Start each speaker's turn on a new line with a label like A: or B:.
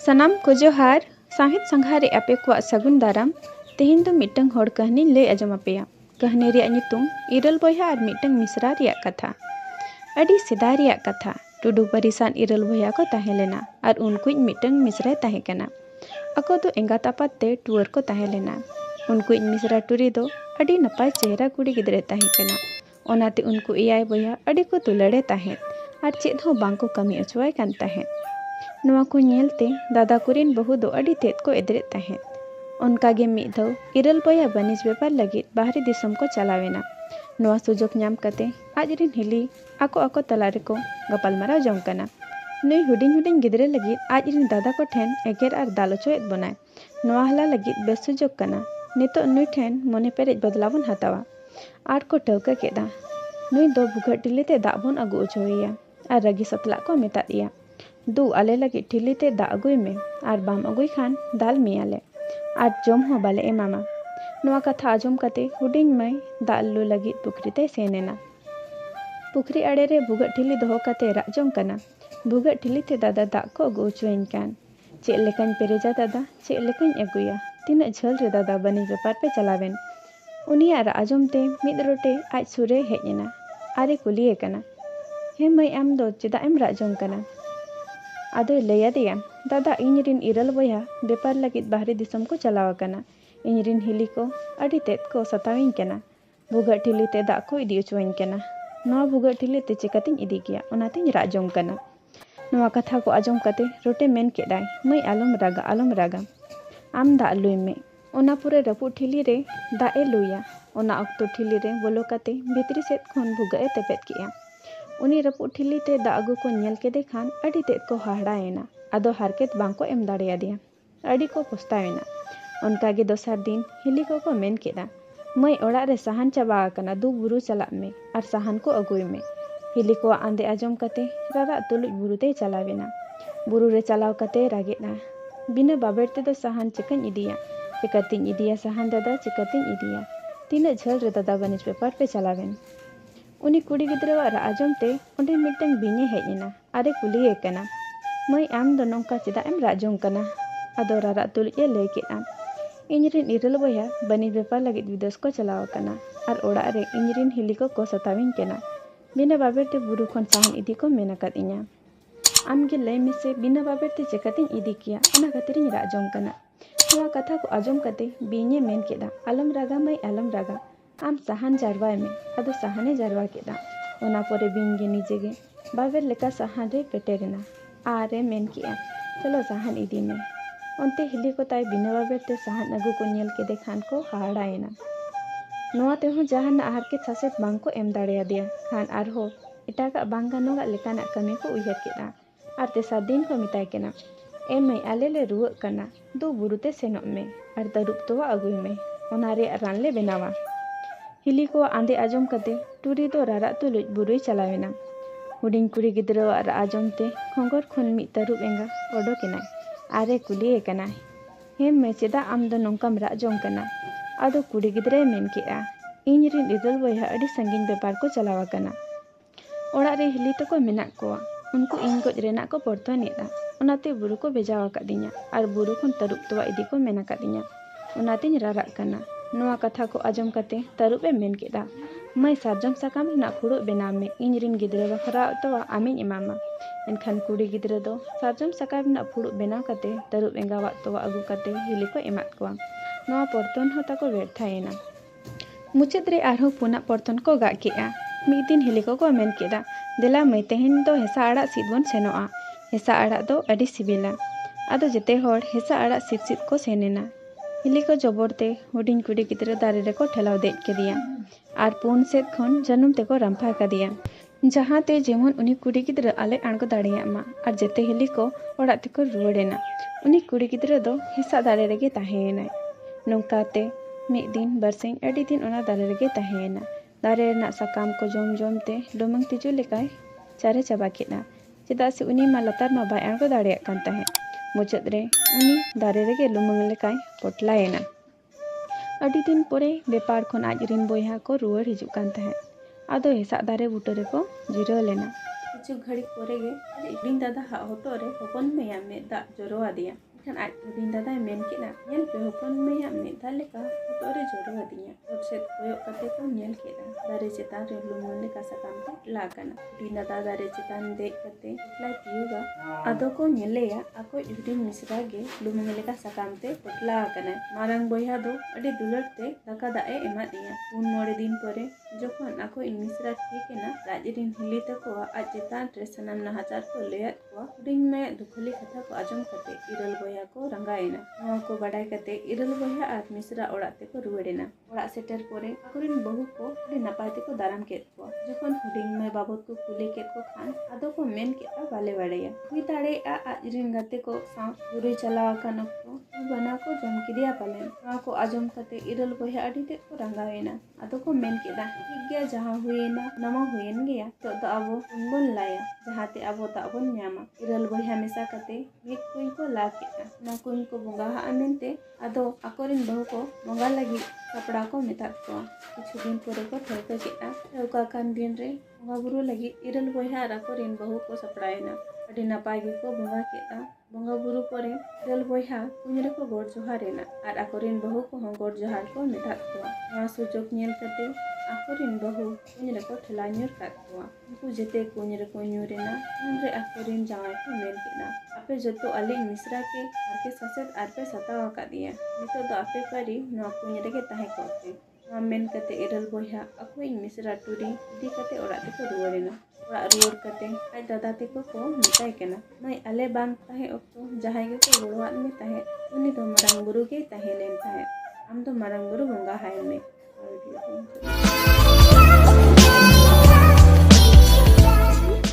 A: सनाम को जोहार साहित संघारे आपे को सगुन दाराम तेहिन दो मिटंग होड़ कहनी ले अजम अपेया कहनी रिया नितुम इरल बोया और मिटंग मिसरा रिया कथा अडी सिदा रिया कथा टुडू परिसान इरल बोया को ताहेलेना और उनको मिटंग मिसरा ताहेकना अको दो एंगात आपात ते टूर को ताहेलेना उनको मिसरा टूरी दो अडी नपाय चेहरा कुड़ी गिदरे ताहेकना ओनाते उनको इयाय बोया अडी को तुलड़े ताहे और चेद हो बांको कमी अचवाय कान ताहे नवा को नेलते दादा कुरिन बहु दो अडी तेत को एदरे ताहे उनकागे मिद धौ इरल बोया बनिज व्यापार लगी बाहरी दिसम को चलावेना नवा सुजोग नाम कते आजरिन हिली आको आको तलारे को गपालमाराव जमकना नुई हुडिन हुडिन गिदरे लगी आजरिन दादा को ठेन एगेर और दालोचोएत बनाए नवा हला लगी बेस सुजोग कना नितो नुई ठेन मने पेरेज बदलावन हतावा आर को टवका केदा नुई दो भुगट टिलीते दाबोन अगु उचोइया और रगी सतला को मेता दिया दू आले लगी टिलीते दा अगुई में और बाम अगुई खान दाल मियाले और जम हो बाले एमामा नवा कथा आजम कते हुडिन मई दाल लू लगी पुखरी ते सेनेना पुखरी अड़े रे भुगट ठिली दोहो कते राजम कना भुगट ठिली ते दादा दा को अगु उचोइन कान चे लेकान पेरेजा दादा चे लेकान अगुया तीन झल रे दादा बनी व्यापार पे चलावेन उनिया राजम ते मिद रोटे आज सुरे हेजना आरे कुलिए कना हे मई आम दो चेदा एम राजम कना आदो लैया दिया दादा इनरिन इरल बोया व्यापार लगित बाहरी दिसम को चलावा कना इनरिन हिली को अडी तेत को सताविन कना भुगट ठिली ते दा को इदी उचवाइन कना नवा भुगट ठिली ते चिकातिन इदी किया ओनातिन राजम कना नवा कथा को आजम कते रोटे मेन केडाय मई आलम रागा आम दा लुई में ओना पुरे रपु ठिली रे दा ए लुया ओना अक्तो ठिली रे बोलो कते भितरी सेत खन भुगा ए तेपेत किया उनी रपु ठिली ते दा अगु को नेल केदे खान अडी तेत को हाहड़ाएना आदो हारकेत बांको एम दाड़िया दिया अडी को पुस्तावेना उनकागे दोसर दिन हिली को मेन केदा मई ओड़ा रे साहन चाबा कना दू बुरु चला में और साहन को अगुई में हिली को आंदे आजम कते रारा तुलुज बुरु ते चलावेना बुरु रे चलाव कते रागेना बिना बाबेर ते दो साहन चिकन इदिया साहन दादा चिकतिन इदिया तीन झल रे दादा बनिज व्यापार पे चलावेन उनी कुड़ी गिद्रा आजम ते उन्हें मिटंग बिने हेजना आरे कुलिए कना मई आम दो नौका चेदा एम राजों कना आदो रारा तुलिए ले केआ इनरिन इरल बोया बनी व्यापार लगित विदेश को चलाव कना और ओड़ा रे इनरिन हिली को सताविन केना बिना बाबेर ते बुरु खन साहन इदी को मेना कदिnya आम गे लय में से बिना बाबेर ते चेकातिन इदी किया ओना खातिरिन राजों कना नवा कथा को आजम कते बिने मेन केदा आलम रागा मई आलम रागा आम साहन जारवाय में आदो साहने जारवा केदा ओना पोरे बिन गे निजे गे बाबेर लेका साहन रे पेटेरेना आरे मेन किया चलो साहन इदी में उनते हिली को ताई बिना बाबेर ते साहन अगु को नेल केदे खान को हाड़ाएना नवा ते हो जहान आहार के सासेत बांग को एम दाड़िया दिया खान आर हो इटागा बांग गानोगा लेकाना कमी को उयहर केदा आर तेसार दिन को मिताय केना ए मई आले ले रुवक कना दो बुरुते सेनोक में और तरुप तोवा अगुई में ओना रे रान ले बेनावा हिली को आंदे आजम कते टूरी दो रारा तुलुज बुरुई चलावेना हुडिन कुड़ी गिद्रा और आजम ते खोंगर खन मी तरुप एंगा ओडोकेनाय आरे कुलिए कना हे मैं चेदा आम दो नोंकाम राजों कना आदो कुड़ी गिद्रे मेन केआ इनरिन इरल बोया अडी संगीन व्यापार को चलावा कना ओड़ा रे हिली तो को मेना को उनको इन गोज रेना को पड़तनेदा ओनाते बुरु को भेजावा कदिnya और बुरु खन तरुप तोवा इदी को मेना कदिnya ओनातिन रारा कना नवा कथा को आजम कते तरुप ए मेन केदा मई सारजम साकाम ना फुड़ो बेना में इनरिन गिद्रे बखरा तो आमिन इमामा एनखान कुड़ी गिद्रे दो सारजम साकाम ना फुड़ो बेना कते तरुप एंगावा तो अगु कते हिली को एमात को नवा पर्तन हो ताको व्यर्थायना मुचेद रे आरहो पुना पर्तन को गा केआ मिद दिन हिली को मेन केदा देला मई तेहेन दो हेसा आड़ा सिदबन सेनोआ हेसा आड़ा दो अडी सिबिला आदो जेते होड़ हेसा आड़ा सिद को सेनेना हिली को जबरते हुडिन कुड़ी गिद्रा दारे रे को ठेलाव देज केदिया और पुन सेद खन जनुम ते को रंफा कदिया जहाँ ते जेमन उनी कुड़ी गिद्रा आले आणगो दाड़िया मा और जेते हिली को ओड़ा ते को रुवड़ेना उनी कुड़ी गिद्रा दो हिस्सा दारे रेगे ताहेना नोंकाते मिद दिन बरसिंग अडी दिन ओना दारे रेगे ताहेना दारे रेना साकाम को जम ते डोमंग तिजु लेकाय चारे चाबा केना चेदा से उनी मा लतार मा बाय आणगो दाड़िया कान ताहे मुचाद रे उनी दारे रेगे लुमंग लेकाय पोटलायना अडी दिन पोरे व्यापार खन आजरिन बोया को रुवर हिजुक कान ताहे आदो हेसा दारे बुटो रे को जिरो लेना किछु घड़ी पोरे गे हुडिंग दादा हॉटो रे हपन मैया में दाग जरो आदिया एनखान आज हुडिंग दादा मेन केदा नेल पे हपन मैया में दा लेका हॉटो रे जरो आदिया और सेट कोयो कते को नेल केदा दारे चेतान रे लुमुन लेका सकाम ते लागाना हुडिंग दादा दारे चेतान देख कते लाई पियुगा आदो को नेलेया ako हुडिंग मिश्रा गे लुमुन लेका सकाम ते पटला आकना मारंग बोया दो अडी दुलर ते दाका दाए एमा दिया उन मोड़े दिन परे जखन ako मिश्रा ठीक है ना राजरिन हिली तको आज चेतान रे सनम नहाचार को लेयत को हुडिंग में दुखली कथा को आजम कते इरल बोया को रंगाएना नवा को बडाय कते इरल बोया आर मिश्रा ओड़ाक ते को रुवेडेना ओड़ा सेटर पोरे अकोरिन बहु को अडी नापाय ते को दाराम केत को जखन हुडिंग में बाबत को कुली केत को खान आदो को मेन केता बाले बाड़ेया हुई ताड़े आ आजरिन गाते को सा पूरे चलाव कान को बना को जम किदिया पालेन नवा को आजम कते इरल बोया अडी ते को रंगाएना आदो को मेन केदा ठीक गया जहां हुएना नवा हुएन गया तो आबो उनबन लाया जहाते आबो ताबन न्यामा इरल बोया मेसा कते मिक कुई को ला केता ना कुई को बोंगा हा मेनते आदो अकोरिन बहु को बोंगा लगी कपड़ा को मेतात को किछु दिन पोरे को ठेका केता ठेका कान दिन रे बोंगा बुरु लगी इरल बोया आर अकोरिन बहु को सपड़ाएना अडी नापाय गे को बोंगा केता बोंगा बुरु पोरे इरल बोया कुई रे को गोड़ जोहारेना आर अकोरिन बहु को गोड़ जोहार को मेतात को नवा सुजोग नेल कते अकोरिन बहु कुई रे को ठेला न्यूर काट को उनको जेते कुई रे को न्यूरेना उनरे अकोरिन जावाय को मेन केना आपे जतो आले मिश्रा के आरके ससेत आरपे सतावा का दिया नितो दो आपे परी नो कुई रे के ताहे कोते मेन कते इरल बोया अको मिश्रा टूरी इदी कते ओड़ा ते को रुवारेना ओड़ा रुवर कते आज दादा ते को मिताय केना नय आले बांग ताहे ओक्तो जहाय गे को गोड़वात में ताहे उनी तो मरांग बुरु के ताहे लेन ताहे आम तो मरांग बुरु बोंगा हाय में